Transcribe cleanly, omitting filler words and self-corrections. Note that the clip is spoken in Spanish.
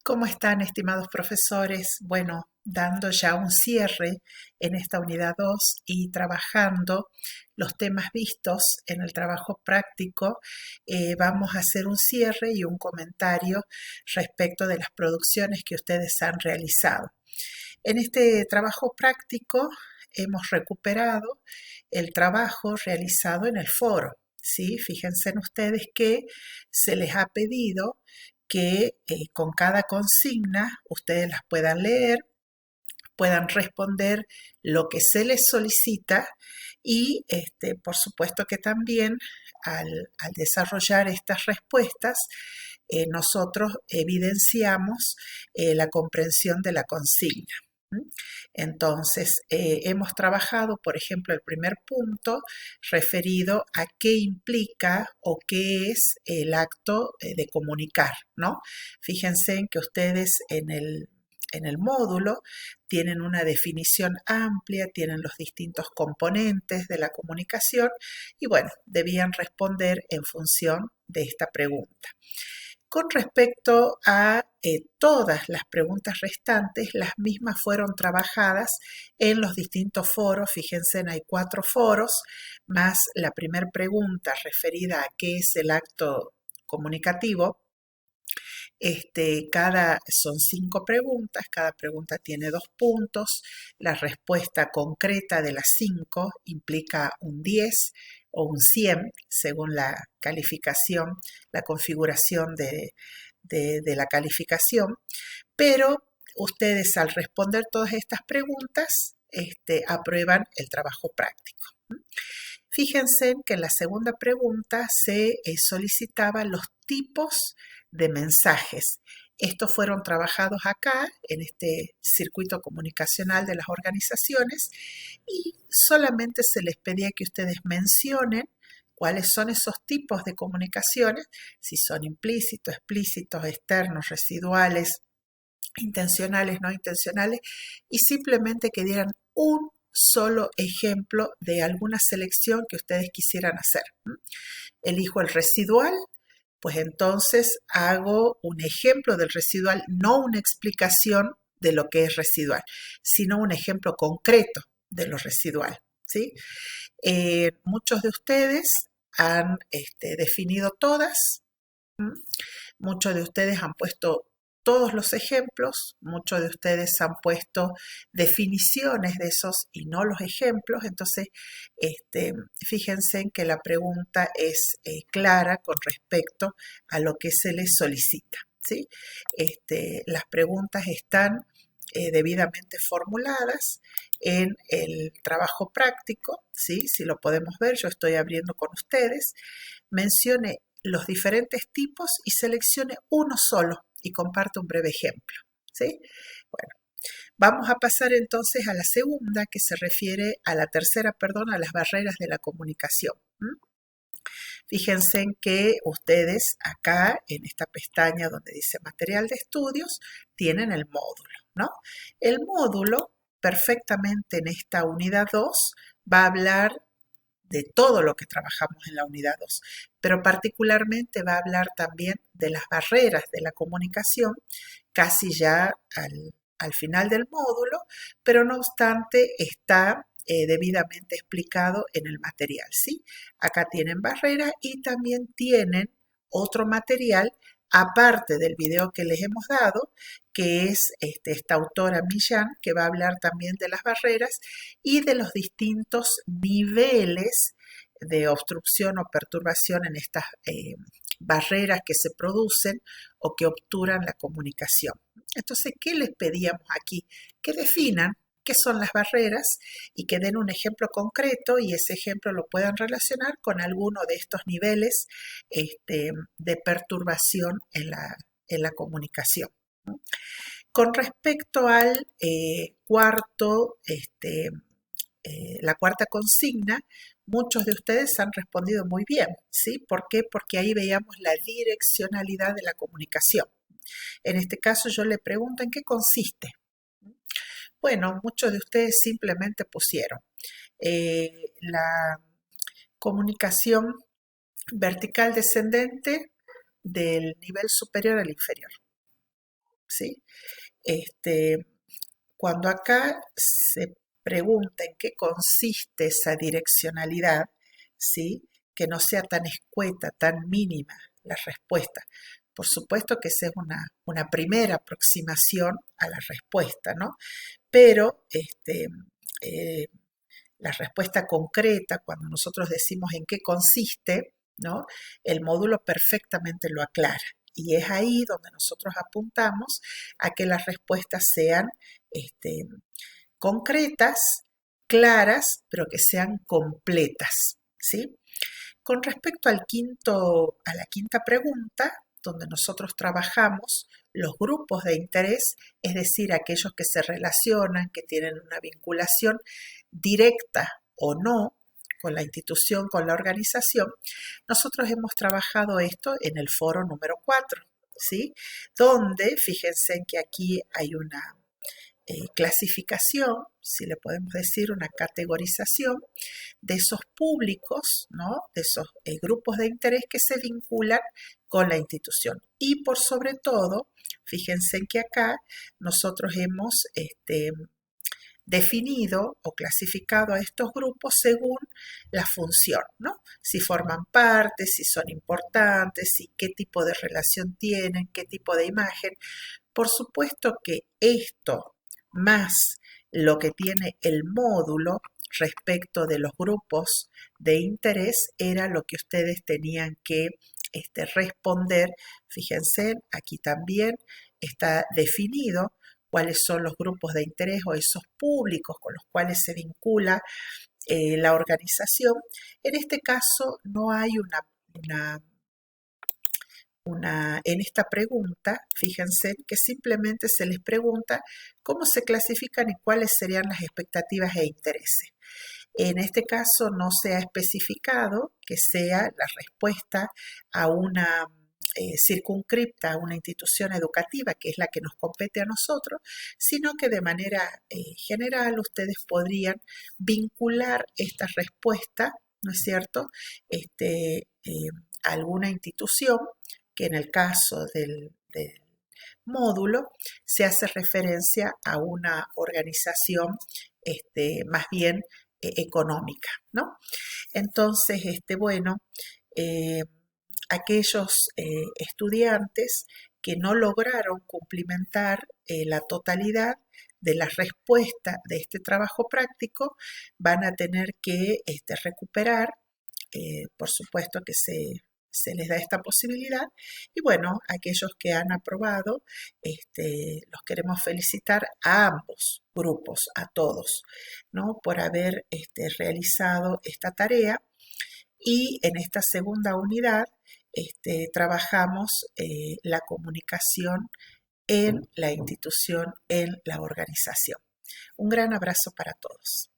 ¿Cómo están, estimados profesores? Bueno, dando ya un cierre en esta unidad 2 y trabajando los temas vistos en el trabajo práctico, vamos a hacer un cierre y un comentario respecto de las producciones que ustedes han realizado. En este trabajo práctico hemos recuperado el trabajo realizado en el foro. ¿Sí? Fíjense en ustedes que se les ha pedido que con cada consigna ustedes las puedan leer, puedan responder lo que se les solicita y por supuesto que también al desarrollar estas respuestas nosotros evidenciamos la comprensión de la consigna. Entonces, hemos trabajado, por ejemplo, el primer punto referido a qué implica o qué es el acto de comunicar, ¿no? Fíjense en que ustedes en el módulo tienen una definición amplia, tienen los distintos componentes de la comunicación y bueno, debían responder en función de esta pregunta. Con respecto a todas las preguntas restantes, las mismas fueron trabajadas en los distintos foros. Fíjense, hay 4 foros, más la primera pregunta referida a qué es el acto comunicativo. Son 5 preguntas, cada pregunta tiene 2 puntos. La respuesta concreta de las 5 implica un 10 o un 100 según la calificación, la configuración de la calificación, pero ustedes al responder todas estas preguntas aprueban el trabajo práctico. Fíjense que en la segunda pregunta se solicitaban los tipos de mensajes. Estos fueron trabajados acá en este circuito comunicacional de las organizaciones y solamente se les pedía que ustedes mencionen cuáles son esos tipos de comunicaciones, si son implícitos, explícitos, externos, residuales, intencionales, no intencionales, y simplemente que dieran un solo ejemplo de alguna selección que ustedes quisieran hacer. Elijo el residual, pues entonces hago un ejemplo del residual, no una explicación de lo que es residual, sino un ejemplo concreto de lo residual. ¿Sí? Muchos de ustedes han definido todas, muchos de ustedes han puesto todos los ejemplos, muchos de ustedes han puesto definiciones de esos y no los ejemplos, entonces fíjense en que la pregunta es clara con respecto a lo que se les solicita. ¿Sí? Las preguntas están debidamente formuladas en el trabajo práctico, ¿sí? Si lo podemos ver, yo estoy abriendo con ustedes, mencione los diferentes tipos y seleccione uno solo y comparte un breve ejemplo. ¿Sí? Bueno, vamos a pasar entonces a la segunda, que se refiere a la tercera, perdón, a las barreras de la comunicación. Fíjense en que ustedes acá en esta pestaña donde dice material de estudios tienen el módulo, ¿no? El módulo perfectamente en esta unidad 2 va a hablar de todo lo que trabajamos en la unidad 2, pero particularmente va a hablar también de las barreras de la comunicación, casi ya al final del módulo, pero no obstante está debidamente explicado en el material, ¿sí? Acá tienen barreras y también tienen otro material aparte del video que les hemos dado, que es esta autora Millán, que va a hablar también de las barreras y de los distintos niveles de obstrucción o perturbación en estas barreras que se producen o que obturan la comunicación. Entonces, ¿qué les pedíamos aquí? Que definan qué son las barreras y que den un ejemplo concreto y ese ejemplo lo puedan relacionar con alguno de estos niveles de perturbación en la comunicación. Con respecto al la cuarta consigna, muchos de ustedes han respondido muy bien, ¿sí? ¿Por qué? Porque ahí veíamos la direccionalidad de la comunicación. En este caso yo le pregunto en qué consiste. Bueno, muchos de ustedes simplemente pusieron la comunicación vertical descendente del nivel superior al inferior. ¿sí? Este, Cuando acá se pregunta en qué consiste esa direccionalidad, ¿sí? Que no sea tan escueta, tan mínima la respuesta. Por supuesto que esa es una primera aproximación a la respuesta, ¿no? Pero eh, la respuesta concreta, cuando nosotros decimos en qué consiste, ¿no? El módulo perfectamente lo aclara. Y es ahí donde nosotros apuntamos a que las respuestas sean este, concretas, claras, pero que sean completas, ¿sí? Con respecto a la quinta pregunta, donde nosotros trabajamos los grupos de interés, es decir, aquellos que se relacionan, que tienen una vinculación directa o no con la institución, con la organización, nosotros hemos trabajado esto en el foro número 4, ¿sí? Donde, fíjense en que aquí hay una clasificación, si le podemos decir, una categorización de esos públicos, ¿no? De esos grupos de interés que se vinculan con la institución. Y por sobre todo, fíjense en que acá nosotros hemos definido o clasificado a estos grupos según la función, ¿no? Si forman parte, si son importantes, si qué tipo de relación tienen, qué tipo de imagen. Por supuesto que esto más lo que tiene el módulo respecto de los grupos de interés era lo que ustedes tenían que responder. Fíjense, aquí también está definido cuáles son los grupos de interés o esos públicos con los cuales se vincula la organización. En este caso no hay en esta pregunta, fíjense que simplemente se les pregunta cómo se clasifican y cuáles serían las expectativas e intereses. En este caso no se ha especificado que sea la respuesta a una circunscripta a una institución educativa, que es la que nos compete a nosotros, sino que de manera general ustedes podrían vincular esta respuesta, ¿no es cierto?, a alguna institución que en el caso del módulo se hace referencia a una organización más bien económica, ¿no? Entonces, bueno, eh, aquellos estudiantes que no lograron cumplimentar la totalidad de la respuesta de este trabajo práctico van a tener que recuperar, por supuesto que se les da esta posibilidad. Y bueno, aquellos que han aprobado, los queremos felicitar a ambos grupos, a todos, ¿no? Por haber realizado esta tarea. Y en esta segunda unidad trabajamos la comunicación en la institución, en la organización. Un gran abrazo para todos.